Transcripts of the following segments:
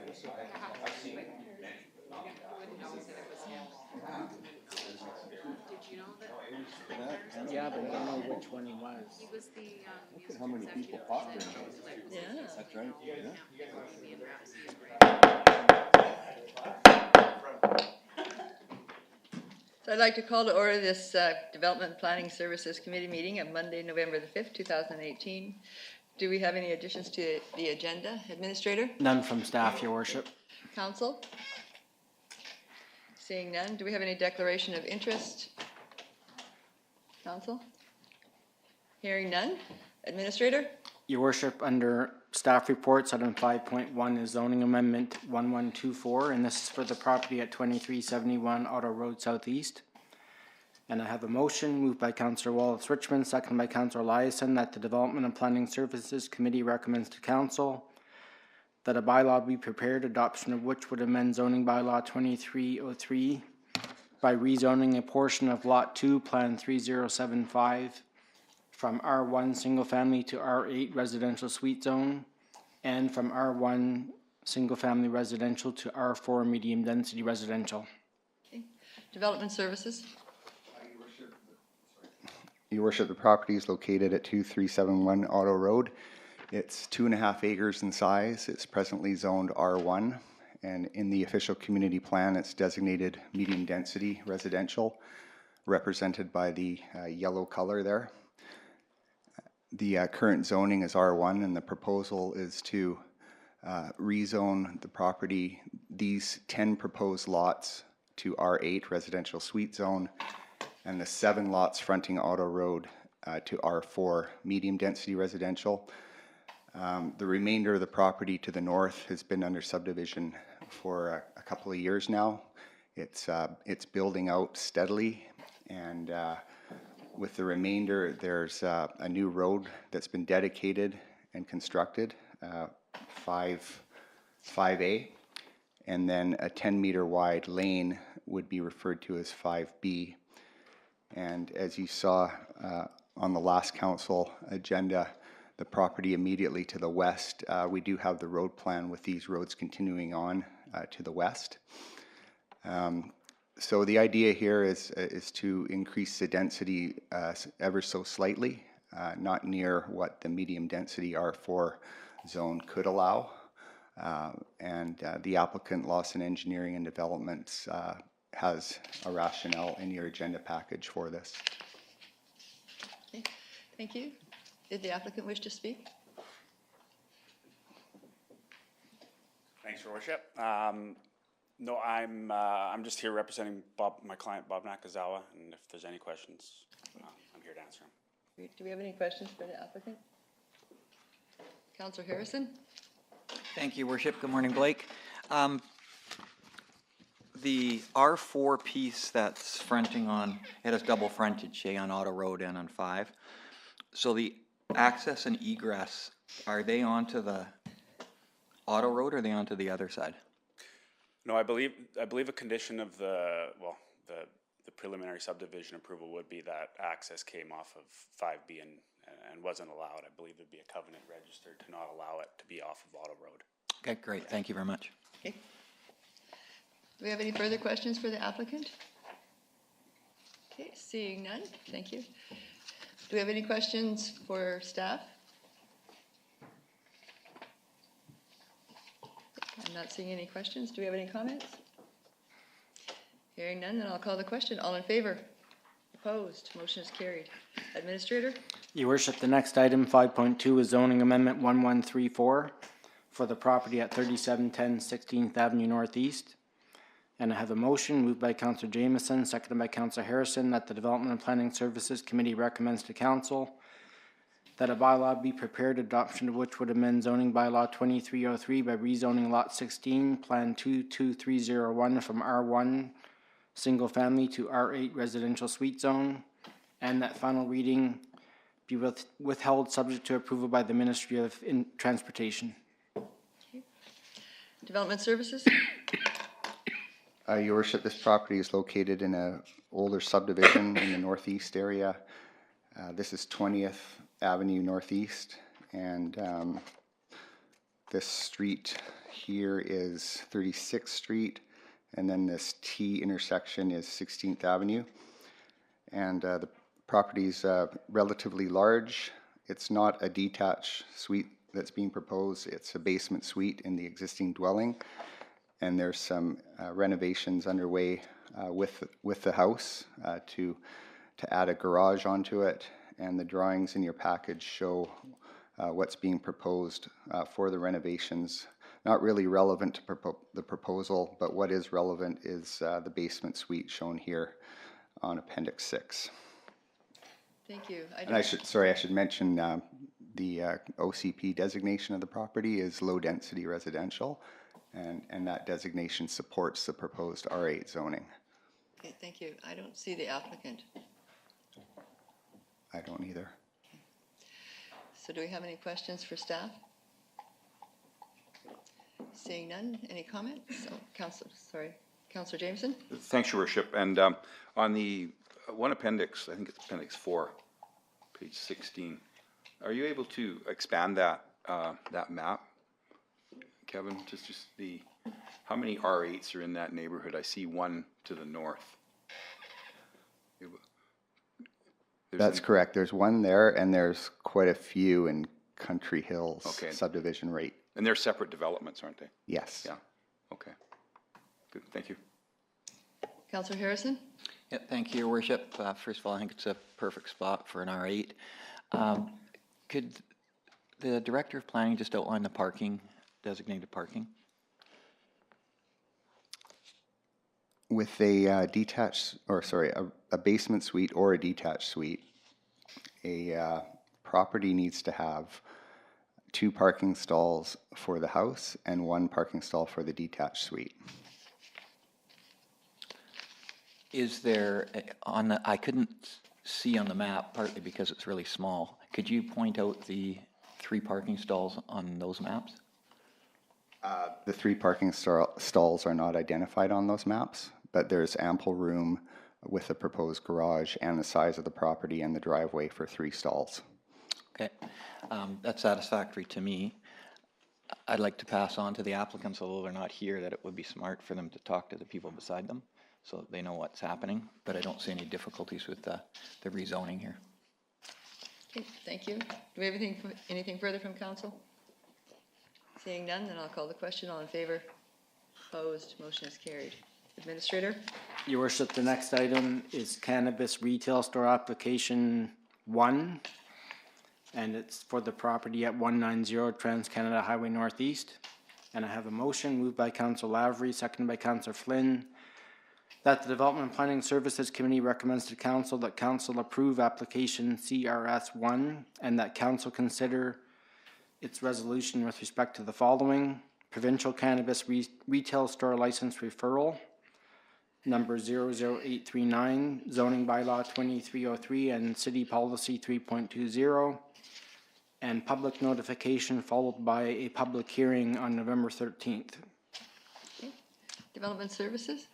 I've seen many. Wouldn't know that it was him. Did you know that? Yeah, but I don't know which one he was. He was the music how many people executive fought that for him. chose, like, Yeah. That's right. yeah. Yeah. Me and Ramsey agreed. So I'd like to call to order this Development Planning Services Committee meeting of Monday, November the 5th, 2018. Do we have any additions to the agenda? Administrator? None from staff, Your Worship. Council? Seeing none. Do we have any declaration of interest? Council? Hearing none. Administrator? Your Worship, under staff reports, item 5.1 is zoning amendment 1124, and this is for the property at 2371 Auto Road Southeast. And I have a motion moved by Councillor Wallace Richmond, seconded by Councillor Eliason, that the Development and Planning Services Committee recommends to Council that a bylaw be prepared, adoption of which would amend zoning bylaw 2303 by rezoning a portion of Lot 2, Plan 3075 from R1 single family to R8 residential suite zone, and from R1 single family residential to R4 medium density residential. Okay. Development Services? Your Worship, the property is located at 2371 Auto Road. It's 2.5 acres in size. It's presently zoned R1, and in the official community plan, it's designated medium density residential, represented by the yellow color there. The current zoning is R1, and the proposal is to rezone the property, these 10 proposed lots, to R8 residential suite zone, and the 7 lots fronting Auto Road to R4 medium density residential. The remainder of the property to the north has been under subdivision for a couple of years now. It's building out steadily, and with the remainder, there's a new road that's been dedicated and constructed, 5A, and then a 10-meter wide lane would be referred to as 5B. And as you saw on the last council agenda, the property immediately to the west, we do have the road plan with these roads continuing on to the west. So the idea here is to increase the density ever so slightly, not near what the medium density R4 zone could allow. And the applicant, Lawson Engineering and Developments, has a rationale in your agenda package for this. Okay. Thank you. Did the applicant wish to speak? Thanks, Your Worship. No, I'm just here representing my client Bob Nakazawa, and if there's any questions, I'm here to answer them. Do we have any questions for the applicant? Councillor Harrison? Thank you, Worship. Good morning, Blake. The R4 piece that's fronting on, it has double frontage, on Auto Road and on 5. So the access and egress, are they onto the Auto Road or are they onto the other side? No, I believe a condition of the preliminary subdivision approval would be that access came off of 5B and wasn't allowed. I believe there'd be a covenant registered to not allow it to be off of Auto Road. Okay, great. Thank you very much. Okay. Do we have any further questions for the applicant? Okay, seeing none, thank you. Do we have any questions for staff? I'm not seeing any questions. Do we have any comments? Hearing none, then I'll call the question. All in favor? Opposed? Motion is carried. Administrator? Your Worship, the next item, 5.2, is zoning amendment 1134 for the property at 3710 16th Avenue Northeast. And I have a motion moved by Councillor Jamieson, seconded by Councillor Harrison, that the Development and Planning Services Committee recommends to Council that a bylaw be prepared, adoption of which would amend zoning bylaw 2303 by rezoning lot 16, plan 22301 from R1 single family to R8 residential suite zone, and that final reading be withheld subject to approval by the Ministry of Transportation. Okay. Development Services? Your Worship, this property is located in an older subdivision in the northeast area. This is 20th Avenue Northeast, and this street here is 36th Street, and then this T intersection is 16th Avenue. And the property's relatively large. It's not a detached suite that's being proposed. It's a basement suite in the existing dwelling. And there's some renovations underway with the house to add a garage onto it. And the drawings in your package show what's being proposed for the renovations. Not really relevant to the proposal, but what is relevant is the basement suite shown here on Appendix 6. Thank you. And I should mention the OCP designation of the property is low density residential, and that designation supports the proposed R8 zoning. Okay, thank you. I don't see the applicant. I don't either. So do we have any questions for staff? Seeing none, any comments? So, Councillor Jameson? Thanks, Your Worship. And on the one appendix, I think it's Appendix 4, page 16, are you able to expand that that map, Kevin? Just the, how many R8s are in that neighborhood? I see one to the north. That's correct. There's one there, and there's quite a few in Country Hills subdivision rate. And they're separate developments, aren't they? Yes. Yeah. Okay. Good. Thank you. Councillor Harrison? Yeah, thank you, Your Worship. First of all, I think it's a perfect spot for an R8. Could the Director of Planning just outline the parking, designated parking? With a a basement suite or a detached suite, a property needs to have 2 parking stalls for the house and 1 parking stall for the detached suite. Is there, I couldn't see on the map, partly because it's really small. Could you point out the 3 parking stalls on those maps? The 3 parking stalls are not identified on those maps, but there's ample room with the proposed garage and the size of the property and the driveway for 3 stalls. Okay, that's satisfactory to me. I'd like to pass on to the applicants, although they're not here, that it would be smart for them to talk to the people beside them so that they know what's happening, but I don't see any difficulties with the rezoning here. Okay, thank you. Do we have anything further from council? Seeing none, then I'll call the question. All in favor? Opposed? Motion is carried. Administrator? Your Worship, the next item is cannabis retail store application 1, and it's for the property at 190 Trans-Canada Highway Northeast. And I have a motion moved by Councillor Lavery, seconded by Councillor Flynn, that the Development and Planning Services Committee recommends to Council that Council approve application CRS1 and that Council consider its resolution with respect to the following: provincial cannabis retail store license referral, number 00839, zoning bylaw 2303 and city policy 3.20, and public notification followed by a public hearing on November 13th. Okay. Development Services?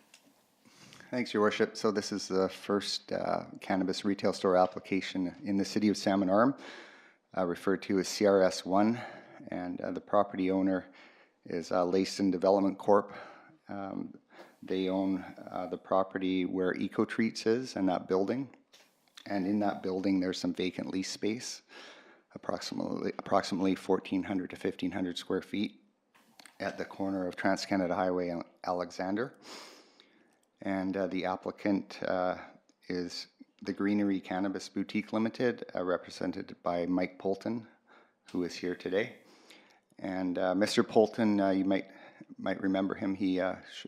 Thanks, Your Worship. So this is the first cannabis retail store application in the city of Salmon Arm, referred to as CRS1, and the property owner is Lacen Development Corp. They own the property where Eco Treats is and that building, and in that building there's some vacant lease space, approximately 1,400 to 1,500 square feet at the corner of Trans-Canada Highway and Alexander. And the applicant is the Greenery Cannabis Boutique Limited, represented by Mike Polton, who is here today. And Mr. Polton, you might remember him. He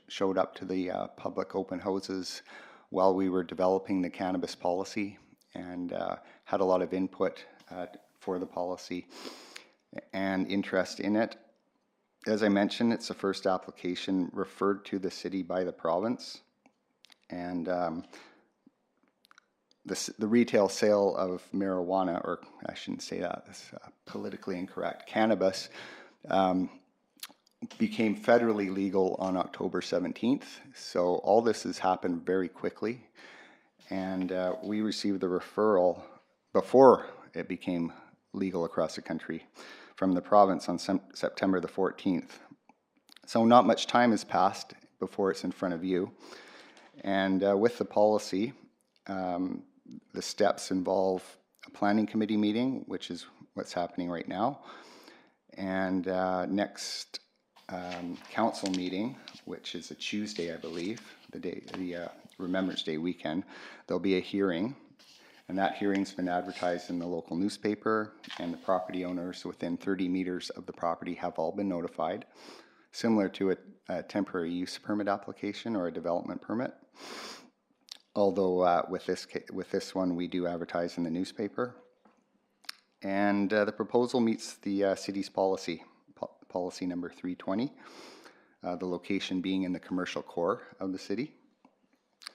showed up to the public open houses while we were developing the cannabis policy, and had a lot of input for the policy and interest in it. As I mentioned, it's the first application referred to the city by the province. And the retail sale of marijuana, or I shouldn't say that, it's politically incorrect, cannabis, became federally legal on October 17th. So all this has happened very quickly. And we received the referral before it became legal across the country from the province on September the 14th. So not much time has passed before it's in front of you. And with the policy, the steps involve a planning committee meeting, which is what's happening right now. And next council meeting, which is a Tuesday, I believe, the Remembrance Day weekend, there'll be a hearing. And that hearing's been advertised in the local newspaper, and the property owners within 30 meters of the property have all been notified, similar to a temporary use permit application or a development permit. Although with this one, we do advertise in the newspaper. And the proposal meets the city's policy number 320, the location being in the commercial core of the city.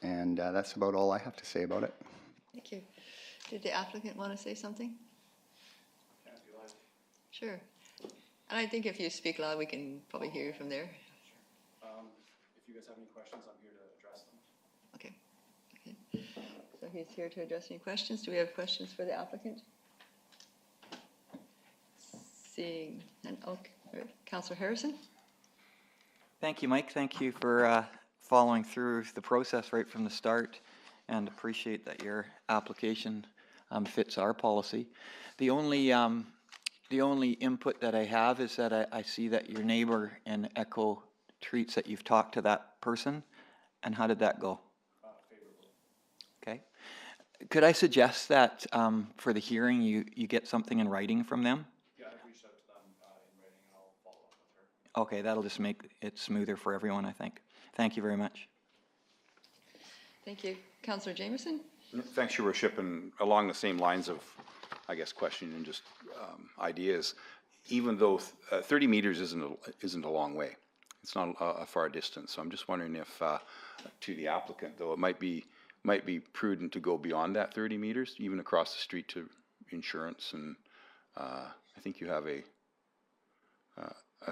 And that's about all I have to say about it. Thank you. Did the applicant want to say something? Sure. And I think if you speak loud, we can probably hear you from there. If you guys have any questions, I'm here to address them. Okay. Okay. So he's here to address any questions. Do we have questions for the applicant? Seeing none. Okay. All right. Councillor Harrison? Thank you, Mike. Thank you for following through the process right from the start, and appreciate that your application fits our policy. The only input that I have is that I see that your neighbor in Echo treats that you've talked to that person, and how did that go? Favorably. Okay. Could I suggest that for the hearing you get something in writing from them? Yeah, I've reached out to them in writing, and I'll follow up with her. Okay, that'll just make it smoother for everyone, I think. Thank you very much. Thank you. Councillor Jameson? Thanks, Your Worship, and along the same lines of, I guess, questioning and just ideas, even though 30 meters isn't a long way, it's not a far distance. So I'm just wondering if, to the applicant, though, it might be prudent to go beyond that 30 meters, even across the street to insurance. And I think you have a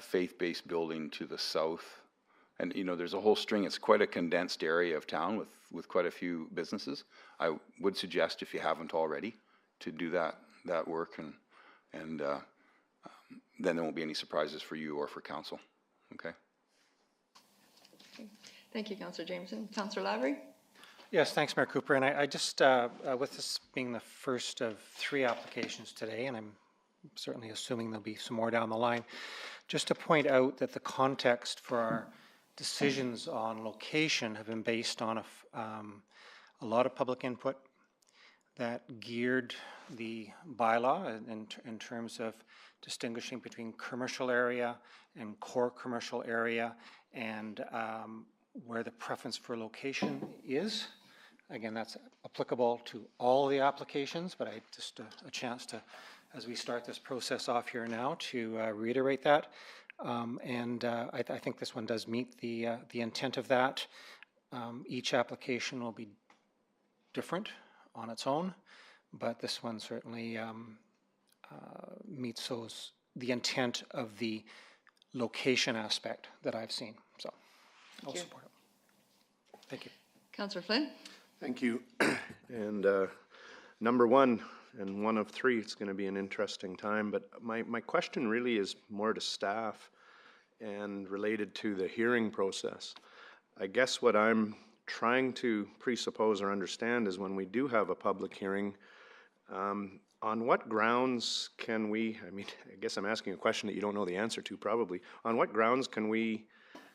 faith-based building to the south. And, you know, there's a whole string. It's quite a condensed area of town with quite a few businesses. I would suggest, if you haven't already, to do that work, and then there won't be any surprises for you or for council. Okay. Thank you, Councillor Jameson. Councillor Lavery? Yes, thanks, Mayor Cooper. And I just, with this being the first of 3 applications today, and I'm certainly assuming there'll be some more down the line, just to point out that the context for our decisions on location have been based on a lot of public input that geared the bylaw in terms of distinguishing between commercial area and core commercial area, and where the preference for location is. Again, that's applicable to all the applications, but I just a chance to, as we start this process off here now, to reiterate that. I think this one does meet the intent of that. Each application will be different on its own, but this one certainly meets the intent of the location aspect that I've seen. So I'll support it. Thank you. Councillor Flynn? Thank you. And number one, and one of 3, it's going to be an interesting time, but my question really is more to staff and related to the hearing process. I guess what I'm trying to presuppose or understand is, when we do have a public hearing, on what grounds can we, I guess I'm asking a question that you don't know the answer to probably, on what grounds can we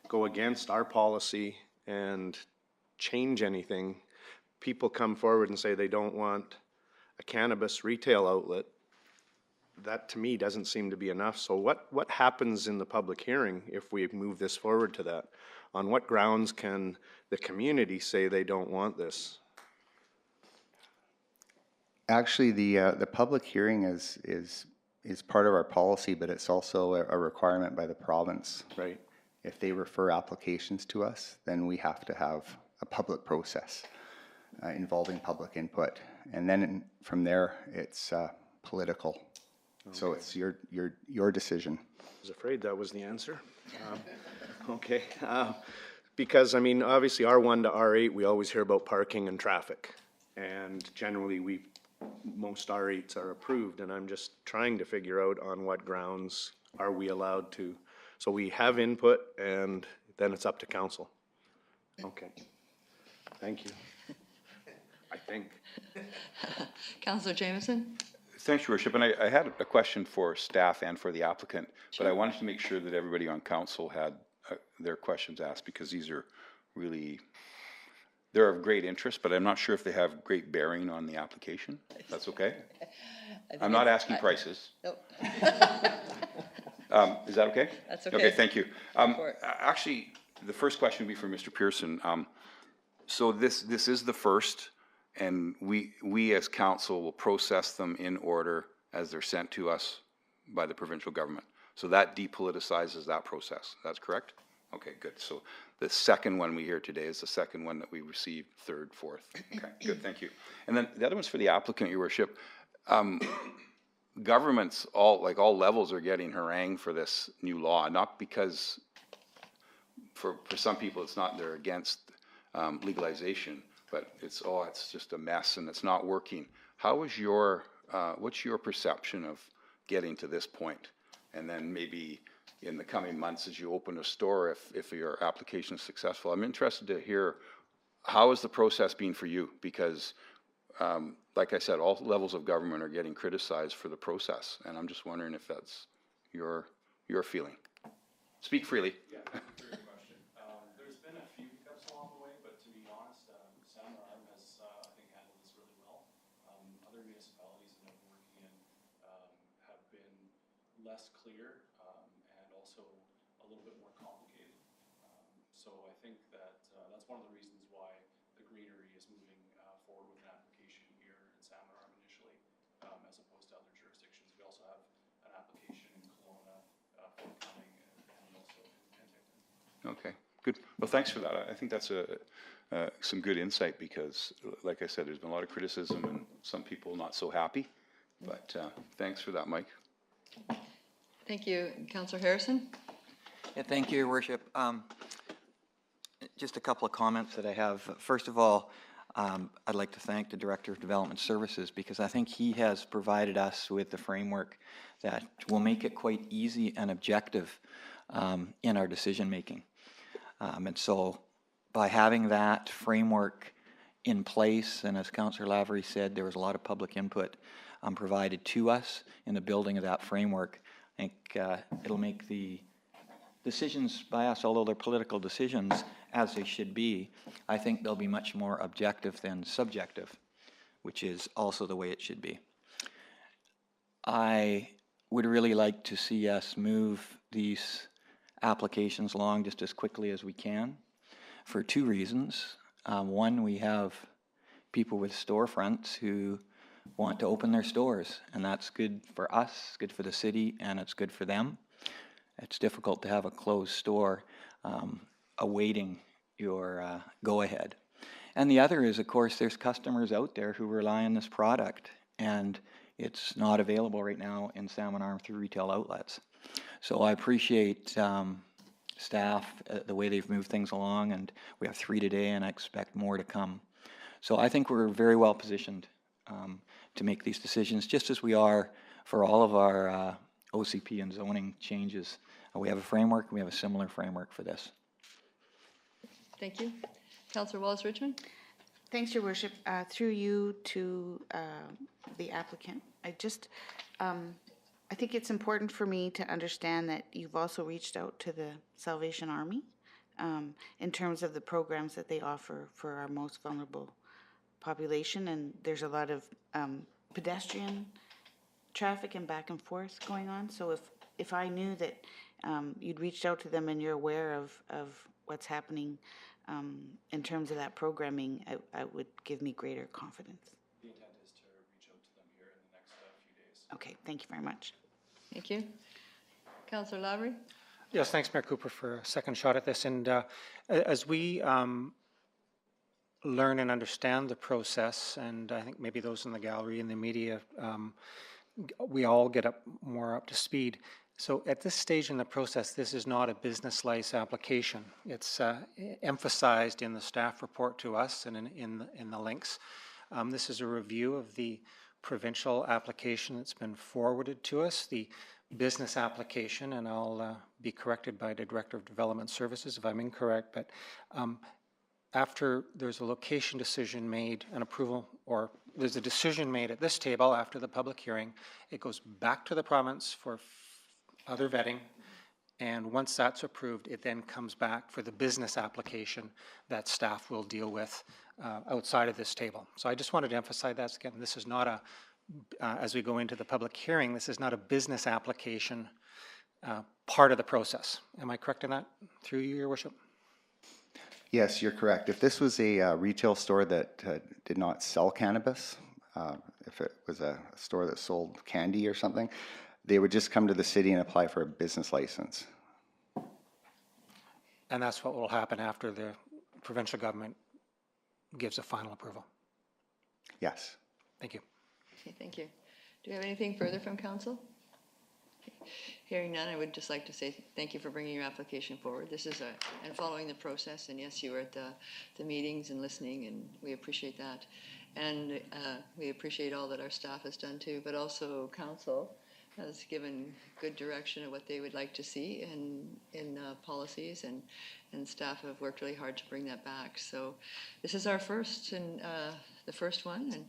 go against our policy and change anything? People come forward and say they don't want a cannabis retail outlet. That to me doesn't seem to be enough. So what happens in the public hearing if we move this forward to that? On what grounds can the community say they don't want this? Actually, the public hearing is part of our policy, but it's also a requirement by the province. Right. If they refer applications to us, then we have to have a public process involving public input, and then from there it's political. Okay. So it's your decision. I was afraid that was the answer. Okay. Because obviously R1 to R8, we always hear about parking and traffic, and generally most R8s are approved, and I'm just trying to figure out on what grounds are we allowed to So we have input, and then it's up to council. Okay. Thank you. I think. Councillor Jameson? Thanks, Your Worship, and I had a question for staff and for the applicant, but I wanted to make sure that everybody on council had their questions asked, because these are really, they're of great interest, but I'm not sure if they have great bearing on the application. That's okay? I'm not asking prices. Nope. Is that okay? That's okay. Okay, thank you. for it. Actually, the first question would be for Mr. Pearson. So this is the first, and we as council will process them in order as they're sent to us by the provincial government. So that depoliticizes that process. That's correct? Okay, good. So the second one we hear today is the second one that we received, third, fourth. Okay, good, thank you. And then the other one's for the applicant, Your Worship. Governments, all levels are getting harangued for this new law, not because for some people it's not, they're against legalization, but it's just a mess and it's not working. How is what's your perception of getting to this point? And then maybe in the coming months as you open a store, if your application is successful, I'm interested to hear, how is the process been for you? Because like I said, all levels of government are getting criticized for the process, and I'm just wondering if that's your feeling. Speak freely. Yeah, great question. There's been a few hiccups along the way, but to be honest, Salmon has, I think, handled this really well. Other municipalities that I've been working in have been less clear and also a little bit more complicated. So I think that that's one of the reasons why the Greenery is moving forward with an application here in Salmon Arm initially, as opposed to other jurisdictions. We also have an application in Kelowna forthcoming, and also in Penticton. Okay, good. Well, thanks for that. I think that's some good insight, because, like I said, there's been a lot of criticism and some people not so happy. But thanks for that, Mike. Thank you. Councillor Harrison? Yeah, thank you, Your Worship. Just a couple of comments that I have. First of all, I'd like to thank the Director of Development Services, because I think he has provided us with the framework that will make it quite easy and objective in our decision making. And so by having that framework in place, and as Councillor Lavery said, there was a lot of public input provided to us in the building of that framework. I think it'll make the decisions by us, although they're political decisions, as they should be, I think they'll be much more objective than subjective, which is also the way it should be. I would really like to see us move these applications along just as quickly as we can, for two reasons. One, we have people with storefronts who want to open their stores, and that's good for us, good for the city, and it's good for them. It's difficult to have a closed store awaiting your go-ahead. And the other is, of course, there's customers out there who rely on this product, and it's not available right now in Salmon Arm through retail outlets. So I appreciate staff, the way they've moved things along, and we have 3 today, and I expect more to come. So I think we're very well positioned to make these decisions, just as we are for all of our OCP and zoning changes. We have a framework, we have a similar framework for this. Thank you. Councillor Wallace-Richmond? Thanks, Your Worship. Through you to the applicant, I think it's important for me to understand that you've also reached out to the Salvation Army in terms of the programs that they offer for our most vulnerable population, and there's a lot of pedestrian traffic and back and forth going on. So if I knew that you'd reached out to them and you're aware of what's happening in terms of that programming, it would give me greater confidence. The intent is to reach out to them here in the next few days. Okay, thank you very much. Thank you. Councillor Lavery? Yes, thanks, Mayor Cooper, for a second shot at this. And as we learn and understand the process, and I think maybe those in the gallery and the media, we all get more up to speed. So at this stage in the process, this is not a business license application. It's emphasized in the staff report to us and in the links. This is a review of the provincial application that's been forwarded to us. The business application, and I'll be corrected by the Director of Development Services if I'm incorrect, but after there's a location decision made, an approval, or there's a decision made at this table after the public hearing, it goes back to the province for other vetting, and once that's approved, it then comes back for the business application that staff will deal with outside of this table. So I just wanted to emphasize that again. This is not a, as we go into the public hearing, this is not a business application part of the process. Am I correct in that, through you, Your Worship? Yes, you're correct. If this was a retail store that did not sell cannabis, if it was a store that sold candy or something, they would just come to the city and apply for a business license. And that's what will happen after the provincial government gives a final approval. Yes. Thank you. Okay, thank you. Do we have anything further from council? Okay. Hearing none, I would just like to say thank you for bringing your application forward. This is and following the process, and yes, you were at the meetings and listening, and we appreciate that. And we appreciate all that our staff has done too, but also council has given good direction of what they would like to see in policies, and staff have worked really hard to bring that back. So this is our first and the first one, and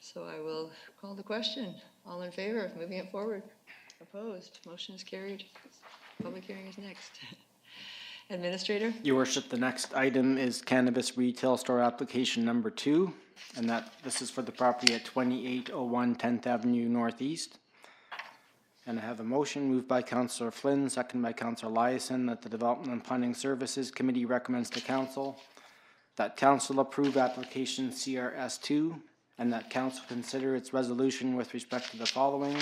so I will call the question. All in favor of moving it forward? Opposed? Motion is carried. Public hearing is next. Administrator? Your Worship, the next item is cannabis retail store application number 2, and that this is for the property at 2801 10th Avenue Northeast. And I have a motion moved by Councillor Flynn, second by Councillor Eliason, that the Development and Planning Services Committee recommends to Council that Council approve application CRS2, and that Council consider its resolution with respect to the following: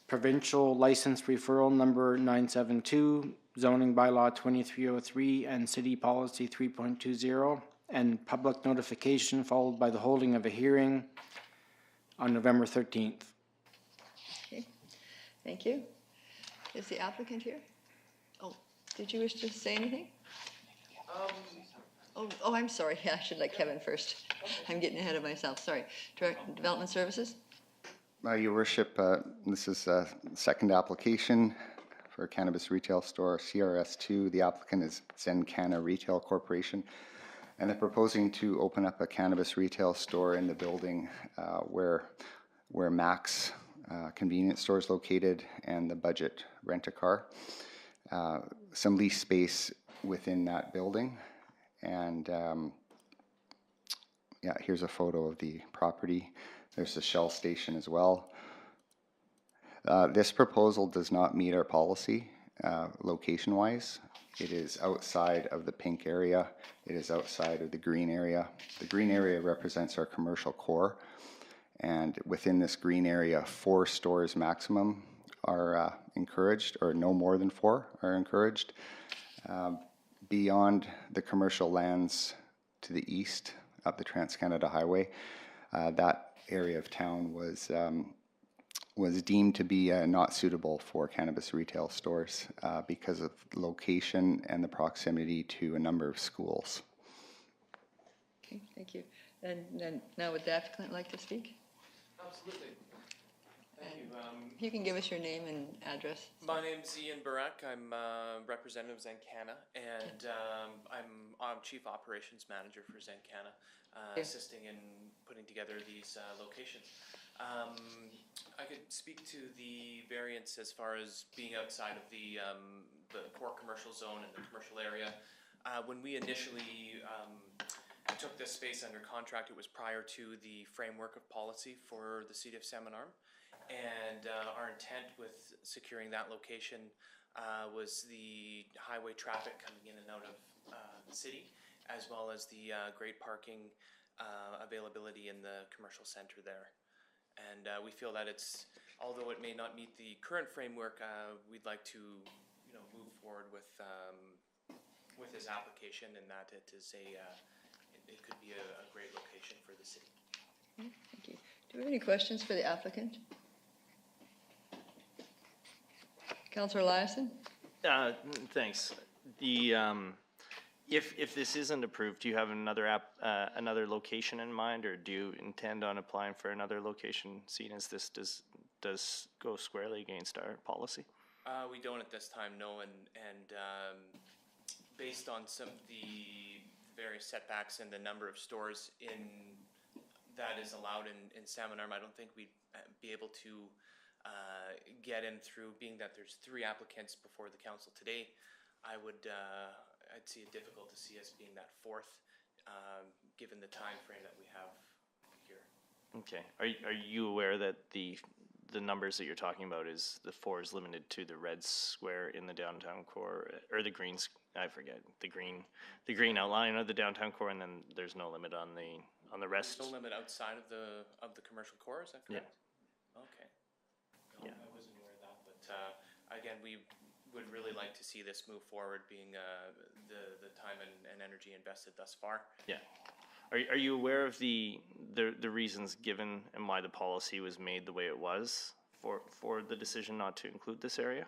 Provincial License Referral Number 972, Zoning Bylaw 2303, and City Policy 3.20, and public notification followed by the holding of a hearing on November 13th. Okay, thank you. Is the applicant here? Oh, did you wish to say anything? Oh, I'm sorry. Yeah, I should let Kevin first. I'm getting ahead of myself. Sorry. Development Services? Your Worship, this is a second application for a cannabis retail store, CRS2. The applicant is Zencana Retail Corporation, and they're proposing to open up a cannabis retail store in the building where Max convenience store is located and the Budget Rent-A-Car. Some lease space within that building, and yeah, here's a photo of the property. There's a Shell station as well. This proposal does not meet our policy location-wise. It is outside of the pink area. It is outside of the green area. The green area represents our commercial core, and within this green area, 4 stores maximum are encouraged, or no more than 4 are encouraged. Beyond the commercial lands to the east of the Trans-Canada Highway, that area of town was deemed to be not suitable for cannabis retail stores because of location and the proximity to a number of schools. Okay, thank you. And now would the applicant like to speak? Absolutely. Thank you. If you can give us your name and address. My name's Ian Barak. I'm representative of Zencana, and I'm Chief Operations Manager for Zencana, assisting in putting together these locations. I could speak to the variance as far as being outside of the core commercial zone and the commercial area. When we initially took this space under contract, it was prior to the framework of policy for the City of Salmon Arm. And our intent with securing that location was the highway traffic coming in and out of the city, as well as the great parking availability in the commercial center there. And we feel that it's, although it may not meet the current framework, we'd like to, move forward with this application, and that it is it could be a great location for the city. Thank you. Do we have any questions for the applicant? Councillor Eliason? Thanks. The if this isn't approved, do you have another location in mind, or do you intend on applying for another location, seeing as this does go squarely against our policy? We don't at this time, no, and based on some of the various setbacks and the number of stores that is allowed in Salmon Arm, I don't think we'd be able to get in through, being that there's 3 applicants before the council today. I'd see it difficult to see us being that 4th, given the time frame that we have here. Okay. Are you aware that the numbers that you're talking about is the 4 is limited to the red square in the downtown core, or the greens? I forget the green outline of the downtown core, and then there's no limit on the rest. No limit outside of the commercial core. Is that correct? Yeah. Okay. No, Yeah. I wasn't aware of that, but again, we would really like to see this move forward, being the time and energy invested thus far. Yeah. Are you aware of the reasons given and why the policy was made the way it was for the decision not to include this area?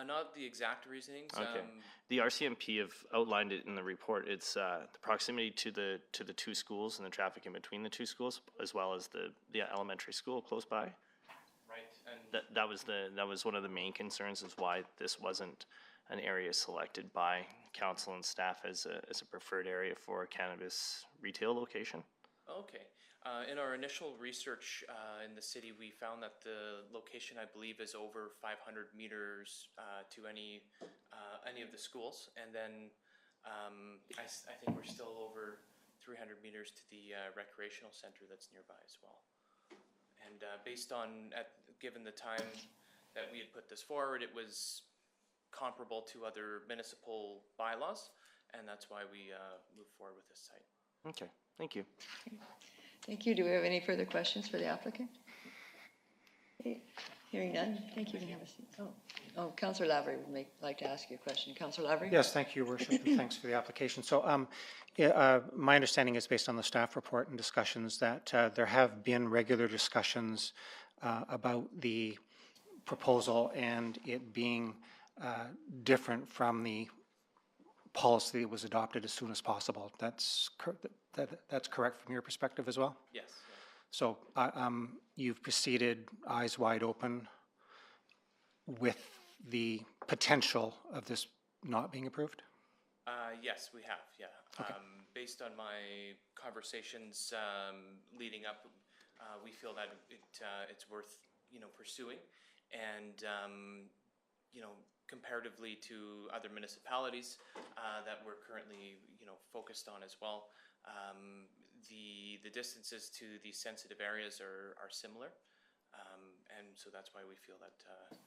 Not the exact reasonings. Okay. The RCMP have outlined it in the report. It's the proximity to the 2 schools and the traffic in between the 2 schools, as well as the elementary school close by. Right. And That was one of the main concerns, is why this wasn't an area selected by council and staff as a preferred area for a cannabis retail location. okay. In our initial research in the city, we found that the location, I believe, is over 500 meters to any of the schools, and then I think we're still over 300 meters to the recreational center that's nearby as well. And based on, given the time that we had put this forward, it was comparable to other municipal bylaws, and that's why we moved forward with this site. Okay, thank you. Thank you. Do we have any further questions for the applicant? Okay. Hearing none, thank you. Have a seat. Oh, Councillor Lavery would like to ask you a question. Councillor Lavery? Yes, thank you, Your Worship, and thanks for the application. So my understanding is, based on the staff report and discussions, that there have been regular discussions about the proposal and it being different from the policy that was adopted as soon as possible. That's correct from your perspective as well? Yes. So you've proceeded eyes wide open with the potential of this not being approved? Yes, we have, yeah. Okay. Based on my conversations leading up, we feel that it's worth, pursuing. And, comparatively to other municipalities that we're currently, focused on as well, the distances to these sensitive areas are similar. And so that's why we feel that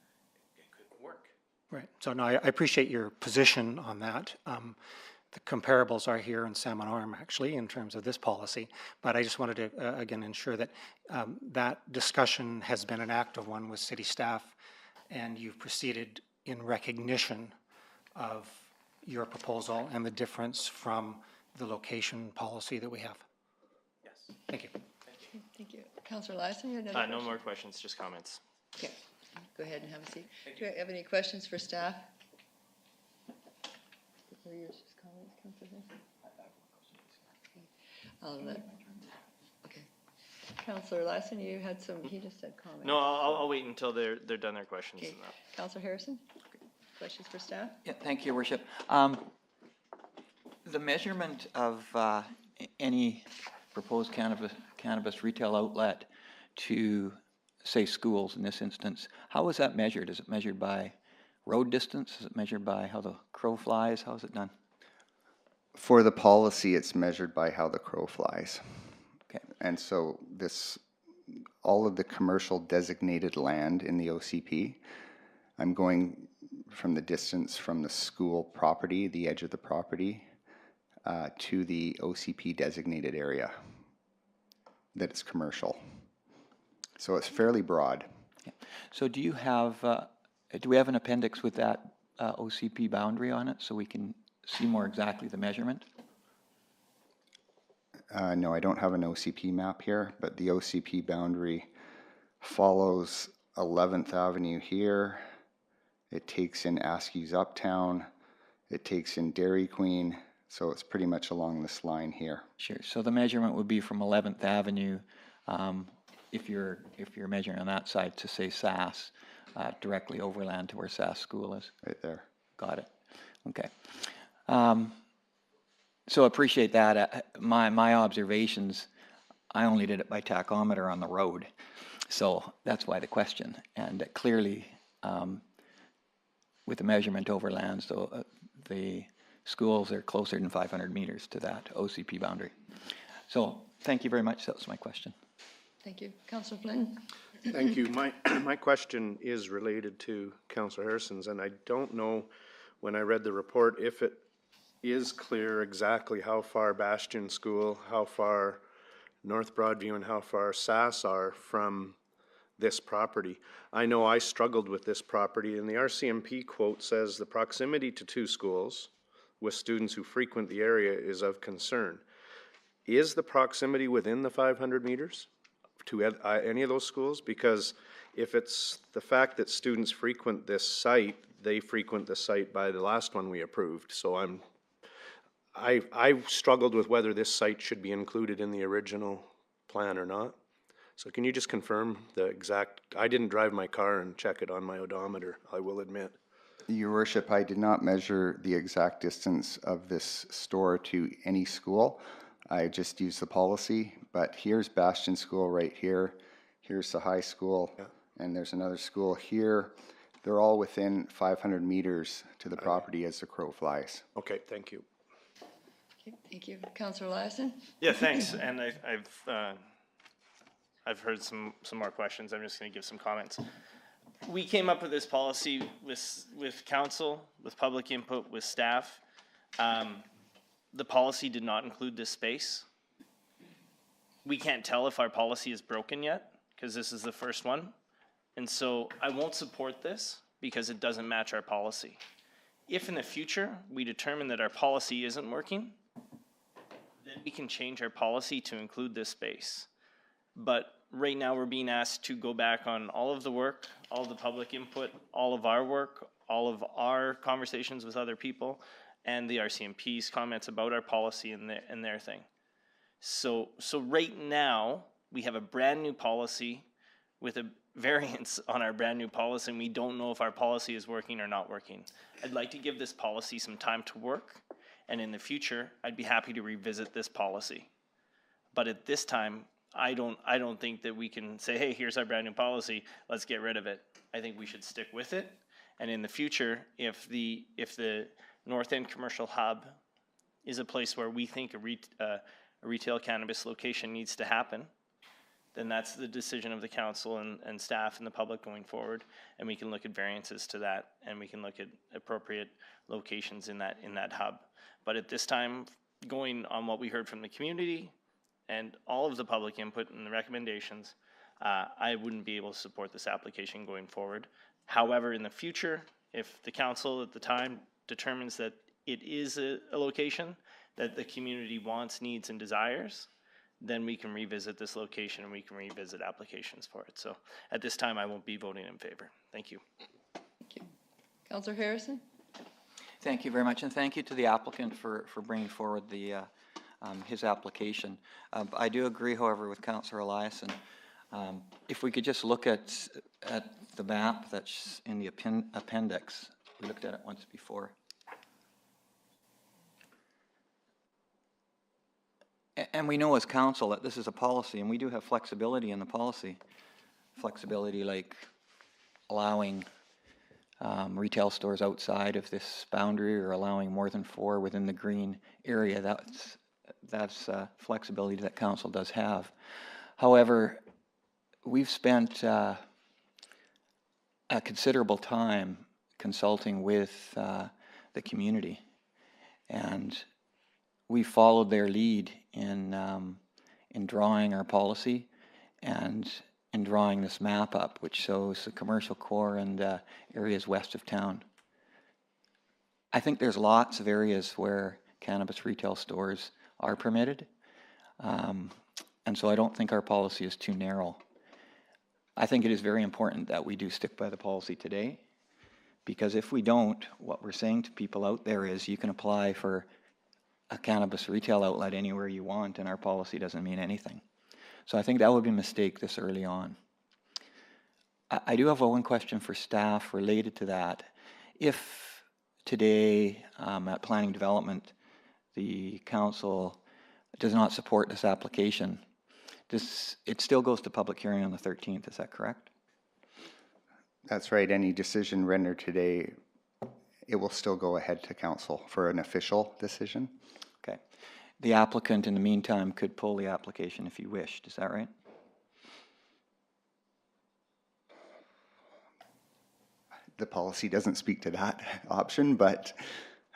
it could work. Right. So no, I appreciate your position on that. The comparables are here in Salmon Arm, actually, in terms of this policy. But I just wanted to, again, ensure that that discussion has been an active one with city staff, and you've proceeded in recognition of your proposal and the difference from the location policy that we have. Yes. Thank you. Thank you. Councillor Lyson, you had another No question? more questions, just comments. Okay, go ahead and have a seat. Do you have any questions for staff? Or yours, just comments, Councillor Lyson? Okay. Councillor Lyson, you had some, he just said comments. No, I'll wait until they're done their questions. Okay. And that. Councillor Harrison, questions for staff? Yeah, thank you, Your Worship. The measurement of any proposed cannabis retail outlet to, say, schools in this instance, how is that measured? Is it measured by road distance? Is it measured by how the crow flies? How is it done? For the policy, it's measured by how the crow flies. Okay. And so all of the commercial designated land in the OCP, I'm going from the distance from the school property, the edge of the property, to the OCP designated area that is commercial. So it's fairly broad. Yeah. So do you have, do we have an appendix with that OCP boundary on it so we can see more exactly the measurement? No, I don't have an OCP map here, but the OCP boundary follows 11th Avenue here. It takes in Askew's Uptown. It takes in Dairy Queen. So it's pretty much along this line here. Sure. So the measurement would be from 11th Avenue if you're measuring on that side to say SAS, directly overland to where SAS School is. Right there. Got it. Okay. So appreciate that. My observations, I only did it by tachometer on the road. So that's why the question. And clearly, with the measurement overland, so the schools are closer than 500 meters to that OCP boundary. So thank you very much. That was my question. Thank you. Councillor Flynn? Thank you. My question is related to Councillor Harrison's, and I don't know, when I read the report, if it is clear exactly how far Bastion School, how far North Broadview, and how far SAS are from this property. I know I struggled with this property, and the RCMP quote says the proximity to two schools with students who frequent the area is of concern. Is the proximity within the 500 meters to any of those schools? Because if it's the fact that students frequent this site, they frequent the site by the last one we approved. So I struggled with whether this site should be included in the original plan or not. So can you just confirm the exact, I didn't drive my car and check it on my odometer, I will admit. Your worship, I did not measure the exact distance of this store to any school. I just used the policy, but here's Bastion School right here. Here's the high school, and there's another school here. They're all within 500 meters to the property as the crow flies. Okay, thank you. Okay, thank you. Councillor Lassen? Yeah, thanks. And I've heard some more questions. I'm just going to give some comments. We came up with this policy with council, with public input, with staff. The policy did not include this space. We can't tell if our policy is broken yet, because this is the first one. And so I won't support this because it doesn't match our policy. If in the future we determine that our policy isn't working, then we can change our policy to include this space. But right now we're being asked to go back on all of the work, all of the public input, all of our work, all of our conversations with other people, and the RCMP's comments about our policy and their thing. So right now we have a brand new policy with a variance on our brand new policy, and we don't know if our policy is working or not working. I'd like to give this policy some time to work, and in the future I'd be happy to revisit this policy. But at this time, I don't think that we can say, hey, here's our brand new policy, let's get rid of it. I think we should stick with it. And in the future, if the North End Commercial Hub is a place where we think a retail cannabis location needs to happen, then that's the decision of the council and staff and the public going forward. And we can look at variances to that, and we can look at appropriate locations in that hub. But at this time, going on what we heard from the community and all of the public input and the recommendations, I wouldn't be able to support this application going forward. However, in the future, if the council at the time determines that it is a location that the community wants, needs, and desires, then we can revisit this location and we can revisit applications for it. So at this time, I won't be voting in favor. Thank you. Thank you. Councillor Harrison? Thank you very much, and thank you to the applicant for bringing forward his application. I do agree, however, with Councillor Eliason. If we could just look at the map that's in the appendix. We looked at it once before. And we know as council that this is a policy, and we do have flexibility in the policy. Flexibility like allowing retail stores outside of this boundary or allowing more than 4 within the green area. That's flexibility that council does have. However, we've spent a considerable time consulting with the community, and we followed their lead in drawing our policy and in drawing this map up, which shows the commercial core and areas west of town. I think there's lots of areas where cannabis retail stores are permitted, and so I don't think our policy is too narrow. I think it is very important that we do stick by the policy today, because if we don't, what we're saying to people out there is you can apply for a cannabis retail outlet anywhere you want, and our policy doesn't mean anything. So I think that would be a mistake this early on. I do have one question for staff related to that. If today at Planning Development, the council does not support this application, it still goes to public hearing on the 13th, is that correct? That's right. Any decision rendered today, it will still go ahead to council for an official decision. Okay. The applicant in the meantime could pull the application if he wished, is that right? The policy doesn't speak to that option, but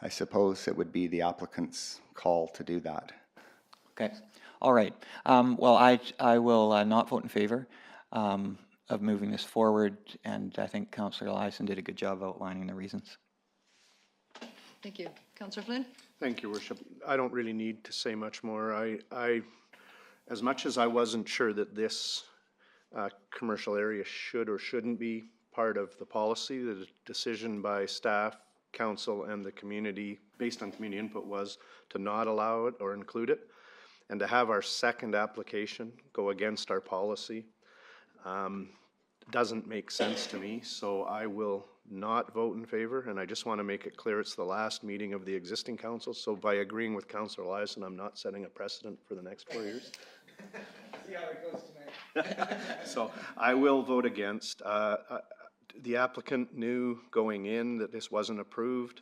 I suppose it would be the applicant's call to do that. Okay. All right. Well, I will not vote in favor of moving this forward, and I think Councillor Eliason did a good job outlining the reasons. Thank you. Councillor Flynn? Thank you, Worship. I don't really need to say much more. I as much as I wasn't sure that this commercial area should or shouldn't be part of the policy, the decision by staff, council, and the community, based on community input, was to not allow it or include it, and to have our second application go against our policy doesn't make sense to me, so I will not vote in favor, and I just want to make it clear it's the last meeting of the existing council, so by agreeing with Councillor Eliason, I'm not setting a precedent for the next 4 years. See how it goes tonight. So I will vote against. The applicant knew going in that this wasn't approved.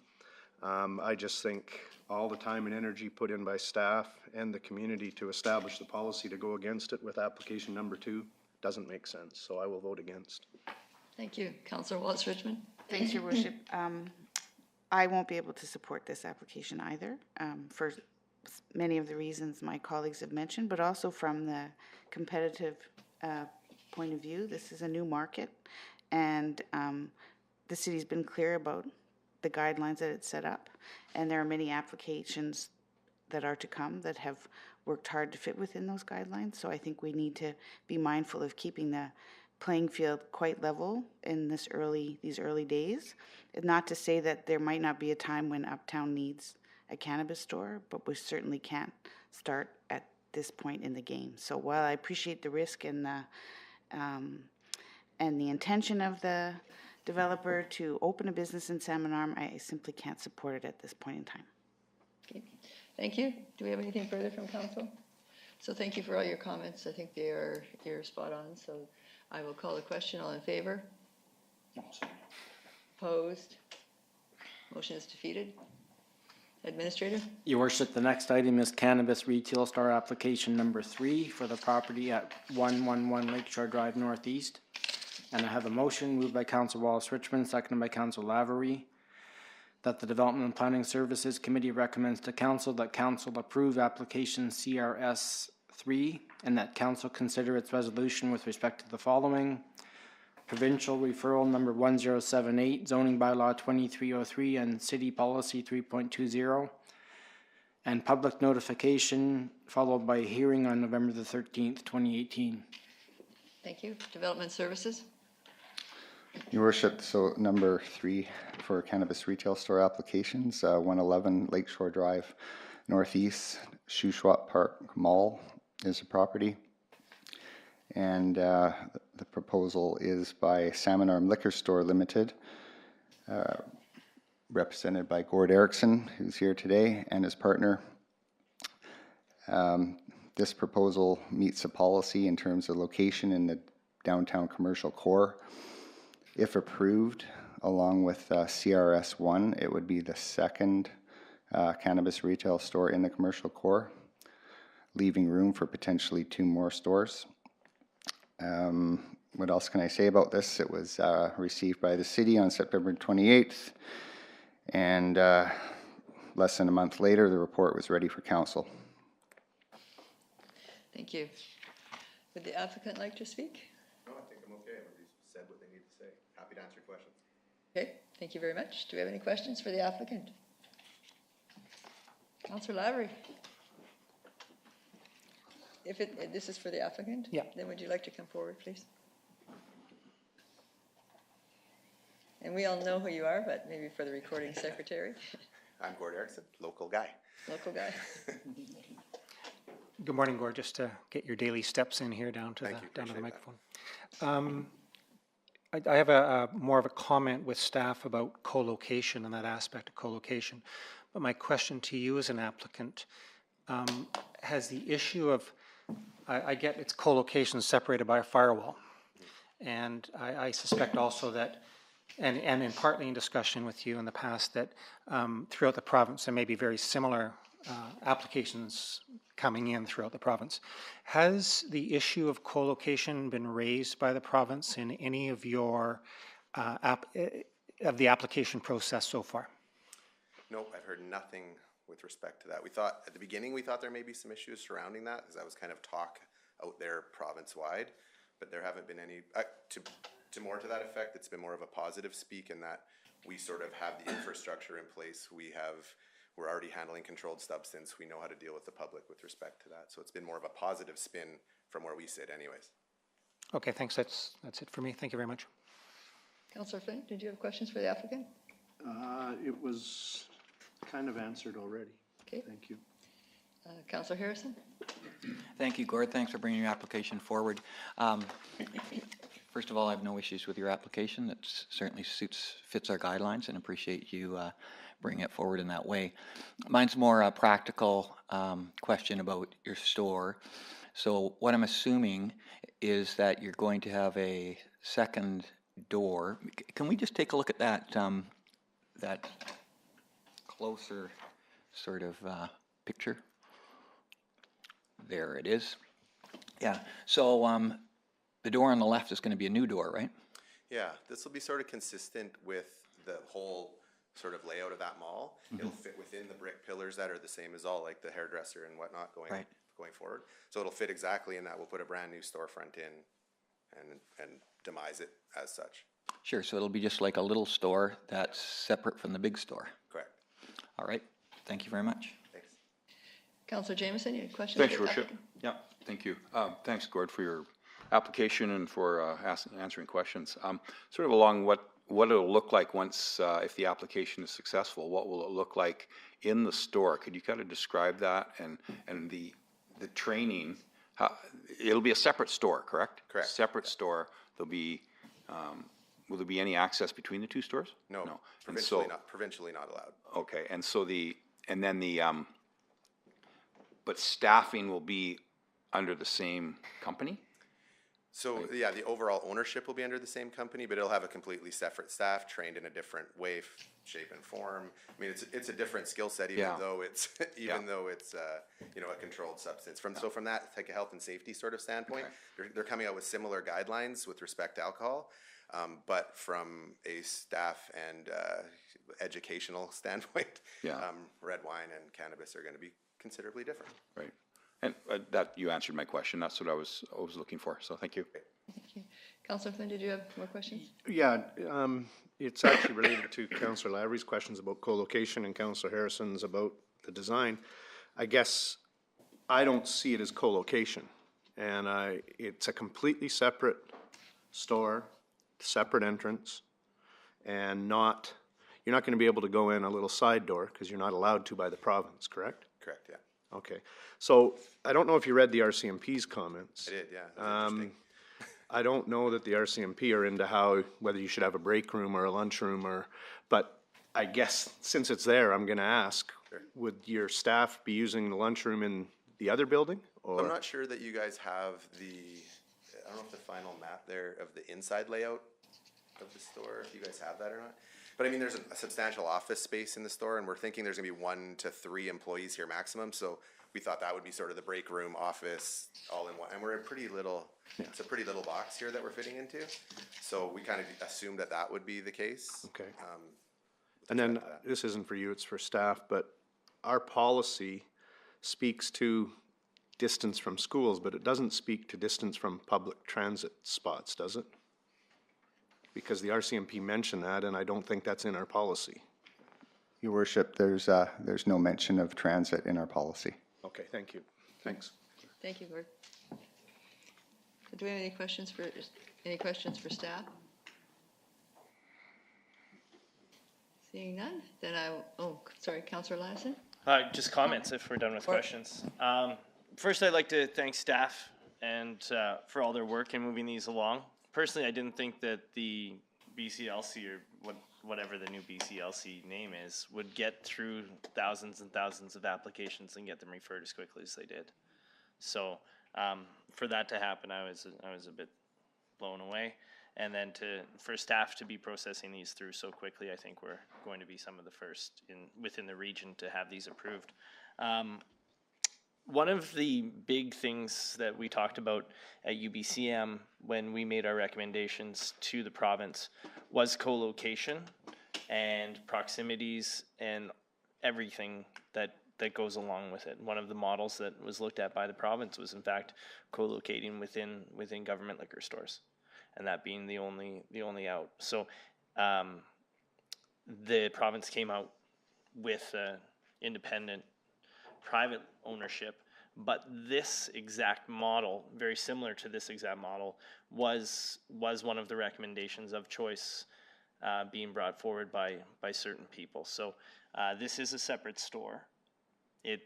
I just think all the time and energy put in by staff and the community to establish the policy to go against it with application number 2 doesn't make sense, so I will vote against. Thank you. Councillor Wallace-Richmond? Thanks, Your Worship. I won't be able to support this application either, for many of the reasons my colleagues have mentioned, but also from the competitive point of view. This is a new market, and the city's been clear about the guidelines that it's set up, and there are many applications that are to come that have worked hard to fit within those guidelines. So I think we need to be mindful of keeping the playing field quite level in these early days. Not to say that there might not be a time when Uptown needs a cannabis store, but we certainly can't start at this point in the game. So while I appreciate the risk and the intention of the developer to open a business in Salmon Arm, I simply can't support it at this point in time. Okay. Thank you. Do we have anything further from council? So thank you for all your comments. I think you're spot on. So I will call the question. All in favor? Opposed? Motion is defeated. Administrator? Your Worship, the next item is cannabis retail store application number 3 for the property at 111 Lakeshore Drive Northeast. And I have a motion moved by Councillor Wallace-Richmond, seconded by Councillor Lavery, that the Development and Planning Services Committee recommends to Council that Council approve application CRS 3 and that Council consider its resolution with respect to the following: Provincial Referral Number 1078, Zoning Bylaw 2303 and City Policy 3.20, and public notification followed by a hearing on November the 13th, 2018. Thank you. Development Services? Your Worship, so number 3 for cannabis retail store applications, 111 Lakeshore Drive Northeast, Shuswap Park Mall is a property. And the proposal is by Salmon Arm Liquor Store Limited, represented by Gord Erickson, who's here today, and his partner. This proposal meets a policy in terms of location in the downtown commercial core. If approved, along with CRS 1, it would be the second cannabis retail store in the commercial core, leaving room for potentially 2 more stores. What else can I say about this? It was received by the city on September 28th, and less than a month later, the report was ready for council. Thank you. Would the applicant like to speak? No, I think I'm okay. Everybody's said what they need to say. Happy to answer questions. Okay, thank you very much. Do we have any questions for the applicant? Councillor Lavery? If this is for the applicant? Yeah. Then would you like to come forward, please? And we all know who you are, but maybe for the recording secretary. I'm Gord Erickson, local guy. Local guy. Good morning, Gord, just to get your daily steps in here down to the microphone. I have a more of a comment with staff about co-location and that aspect of co-location. But my question to you as an applicant, has the issue of, I get it's co-location separated by a firewall. And I suspect also that, and in partly in discussion with you in the past, that throughout the province there may be very similar applications coming in throughout the province. Has the issue of co-location been raised by the province in any of your of the application process so far? Nope, I've heard nothing with respect to that. We thought, at the beginning, we thought there may be some issues surrounding that, because that was kind of talk out there province-wide, but there haven't been any, to more to that effect, it's been more of a positive speak in that we sort of have the infrastructure in place. We're already handling controlled substance. We know how to deal with the public with respect to that. So it's been more of a positive spin from where we sit anyways. Okay, thanks. That's it for me. Thank you very much. Councillor Flynn, did you have questions for the applicant? It was kind of answered already. Okay. Thank you. Councillor Harrison? Thank you, Gord. Thanks for bringing your application forward. First of all, I have no issues with your application. It certainly fits our guidelines, and appreciate you bringing it forward in that way. Mine's more a practical question about your store. So what I'm assuming is that you're going to have a second door. Can we just take a look at that that closer sort of picture? There it is. Yeah. So the door on the left is going to be a new door, right? Yeah, this will be sort of consistent with the whole sort of layout of that mall. It'll fit within the brick pillars that are the same as all, like the hairdresser and whatnot going forward. So it'll fit exactly in that. We'll put a brand new storefront in and demise it as such. Sure, so it'll be just like a little store that's separate from the big store. Correct. All right, thank you very much. Thanks. Councillor Jameson, you have questions? Thanks, for the Worship. applicant? Yeah, thank you. Thanks, Gord, for your application and for answering questions. Sort of along what it'll look like once, if the application is successful, what will it look like in the store? Could you kind of describe that and the training? It'll be a separate store, correct? Correct. Separate store. There'll be, will there be any access between the two stores? No, No. provincially not allowed. Okay, and so but staffing will be under the same company? So yeah, the overall ownership will be under the same company, but it'll have a completely separate staff trained in a different way, shape, and form. I mean, it's a different skill set, even though it's a controlled substance. So from that, like a health and safety sort of standpoint, they're coming out with similar guidelines with respect to alcohol, but from a staff and educational standpoint, red wine and cannabis are going to be considerably different. Right. And that you answered my question. That's what I was looking for. So thank you. Thank you. Councillor Flynn, did you have more questions? Yeah, it's actually related to Councillor Lavery's questions about co-location and Councillor Harrison's about the design. I guess I don't see it as co-location, and it's a completely separate store, separate entrance, and you're not going to be able to go in a little side door because you're not allowed to by the province, correct? Correct, yeah. Okay, so I don't know if you read the RCMP's comments. I did, yeah. That's interesting. I don't know that the RCMP are into whether you should have a break room or a lunchroom but I guess since it's there, I'm gonna ask, would your staff be using the lunchroom in the other building? Or? I'm not sure that you guys have I don't know if the final map there of the inside layout of the store, if you guys have that or not. But I mean, there's a substantial office space in the store, and we're thinking there's gonna be 1 to 3 employees here maximum, so we thought that would be sort of the break room, office, all in one. And we're a pretty little, it's a pretty little box here that we're fitting into, so we kind of assumed that would be the case. Okay. And then, this isn't for you, it's for staff, but our policy speaks to distance from schools, but it doesn't speak to distance from public transit spots, does it? Because the RCMP mentioned that, and I don't think that's in our policy. Your worship, there's no mention of transit in our policy. Okay, thank you. Thanks. Thank you, Gord. Do we have any questions for staff? Seeing none, then sorry, Councillor Lassen? Just comments if we're done with questions. First, I'd like to thank staff and for all their work in moving these along. Personally, I didn't think that the BCLC or whatever the new BCLC name is would get through thousands and thousands of applications and get them referred as quickly as they did. So for that to happen, I was a bit blown away. And then for staff to be processing these through so quickly, I think we're going to be some of the first within the region to have these approved. One of the big things that we talked about at UBCM when we made our recommendations to the province was co-location and proximities and everything that goes along with it. One of the models that was looked at by the province was in fact co-locating within government liquor stores, and that being the only out. So the province came out with independent private ownership, but this exact model, very similar to this exact model, was one of the recommendations of choice being brought forward by certain people. So this is a separate store. It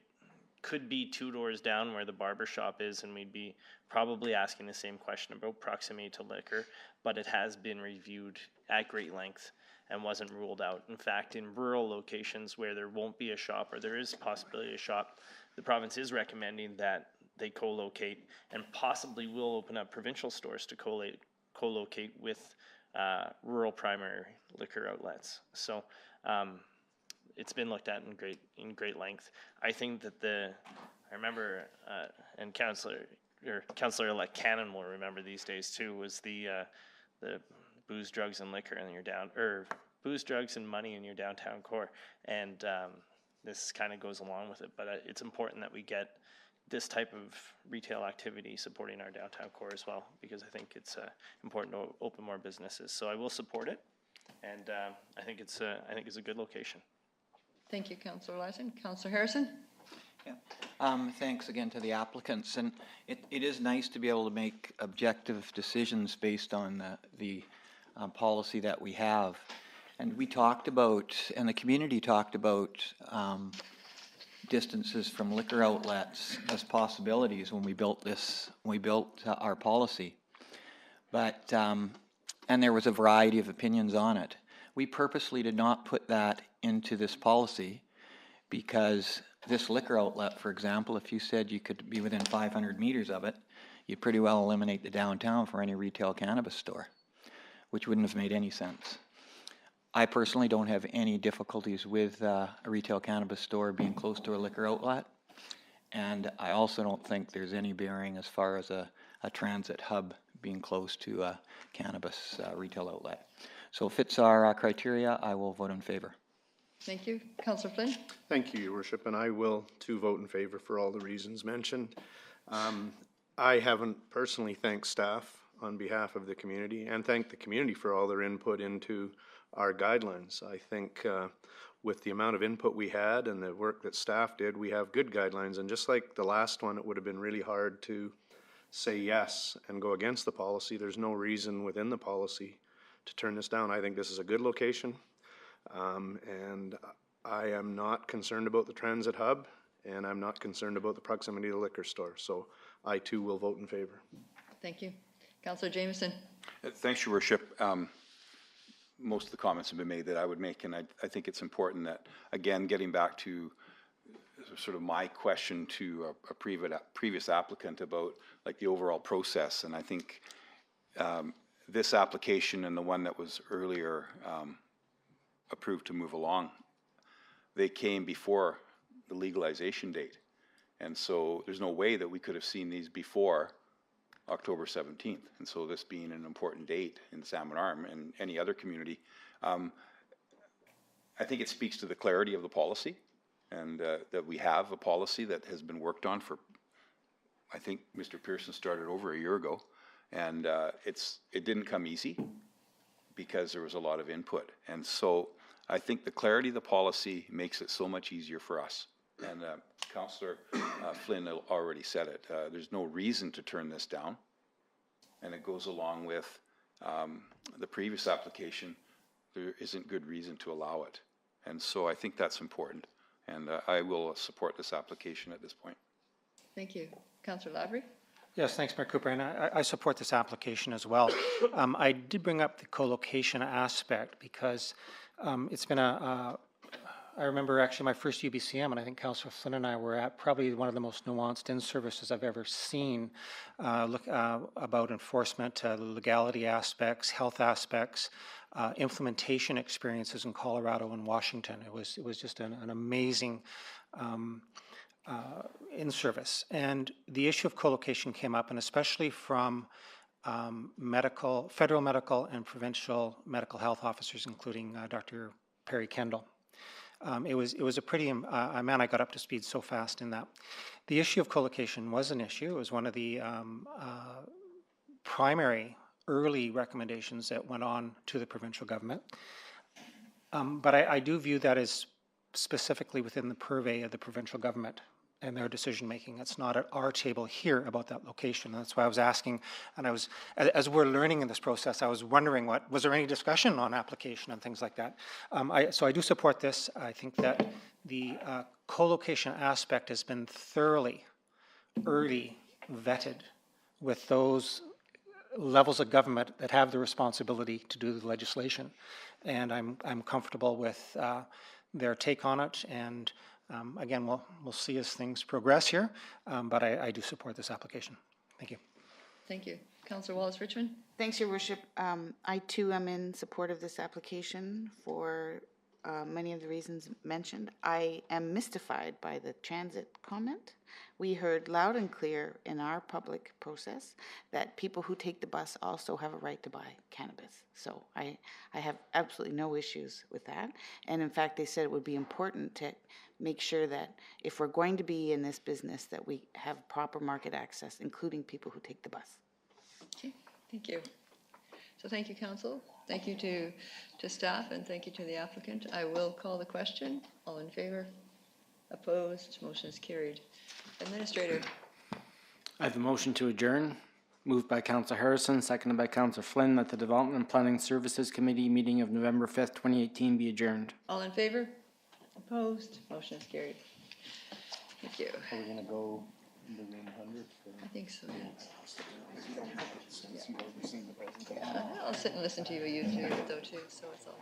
could be 2 doors down where the barber shop is, and we'd be probably asking the same question about proximity to liquor, but it has been reviewed at great length and wasn't ruled out. In fact, in rural locations where there won't be a shop or there is possibility of a shop, the province is recommending that they co-locate and possibly will open up provincial stores to co-locate with rural primary liquor outlets. So it's been looked at in great length. I think that I remember, and Councillor-elect Cannon will remember these days too, was the booze, drugs, and liquor in booze, drugs, and money in your downtown core, and this kind of goes along with it. But it's important that we get this type of retail activity supporting our downtown core as well, because I think it's important to open more businesses. So I will support it, and I think it's a good location. Thank you, Councillor Larson. Councillor Harrison? Yeah. Thanks again to the applicants, and it is nice to be able to make objective decisions based on the policy that we have. And we talked about, and the community talked about distances from liquor outlets as possibilities when we built our policy. But, and there was a variety of opinions on it. We purposely did not put that into this policy because this liquor outlet, for example, if you said you could be within 500 meters of it, you'd pretty well eliminate the downtown for any retail cannabis store, which wouldn't have made any sense. I personally don't have any difficulties with a retail cannabis store being close to a liquor outlet, and I also don't think there's any bearing as far as a transit hub being close to a cannabis retail outlet. So if it fits our criteria, I will vote in favor. Thank you. Councillor Flynn? Thank you, Your Worship, and I will too vote in favor for all the reasons mentioned. I haven't personally thanked staff on behalf of the community and thanked the community for all their input into our guidelines. I think with the amount of input we had and the work that staff did, we have good guidelines. And just like the last one, it would have been really hard to say yes and go against the policy. There's no reason within the policy to turn this down. I think this is a good location. And I am not concerned about the transit hub, and I'm not concerned about the proximity to the liquor store. So I too will vote in favor. Thank you. Councillor Jameson? Thanks, Your Worship. Most of the comments have been made that I would make, and I think it's important that, again, getting back to sort of my question to a previous applicant about like the overall process, and I think this application and the one that was earlier approved to move along, they came before the legalization date, and so there's no way that we could have seen these before October 17th, and so this being an important date in Salmon Arm and any other community, I think it speaks to the clarity of the policy, and that we have a policy that has been worked on for, I think Mr. Pearson started over a year ago, and it didn't come easy because there was a lot of input, and so I think the clarity of the policy makes it so much easier for us. And Councillor Flynn already said it. There's no reason to turn this down, and it goes along with the previous application. There isn't good reason to allow it, and so I think that's important. And I will support this application at this point. Thank you. Councillor Lavery? Yes, thanks, Mayor Cooper, and I support this application as well. I did bring up the co-location aspect because it's been I remember actually my first UBCM, and I think Councillor Flynn and I were at probably one of the most nuanced in-services I've ever seen about enforcement, legality aspects, health aspects, implementation experiences in Colorado and Washington. It was just an amazing in-service. And the issue of co-location came up, and especially from federal medical and provincial medical health officers, including Dr. Perry Kendall. It was a pretty, man, I got up to speed so fast in that. The issue of co-location was an issue. It was one of the primary early recommendations that went on to the provincial government. But I do view that as specifically within the purvey of the provincial government and their decision-making. It's not at our table here about that location. That's why I was asking, and as we're learning in this process, I was wondering was there any discussion on application and things like that? So I do support this. I think that the co-location aspect has been thoroughly, early vetted with those levels of government that have the responsibility to do the legislation. And I'm comfortable with their take on it, and again, we'll see as things progress here, but I do support this application. Thank you. Thank you. Councillor Wallace-Richmond? Thanks, Your Worship. I too am in support of this application for many of the reasons mentioned. I am mystified by the transit comment. We heard loud and clear in our public process that people who take the bus also have a right to buy cannabis. So I have absolutely no issues with that. And in fact, they said it would be important to make sure that if we're going to be in this business, that we have proper market access, including people who take the bus. Okay, thank you. So thank you, Council. Thank you to staff, and thank you to the applicant. I will call the question. All in favor? Opposed? Motion is carried. Administrator? I have a motion to adjourn, moved by Councillor Harrison, seconded by Councillor Flynn, that the Development and Planning Services Committee meeting of November 5th, 2018 be adjourned. All in favor? Opposed? Motion is carried. Thank you. Are we gonna go in the room 100? I think so, yes. Since you've already seen the presentation. I'll sit and listen to you, though, too, so it's all.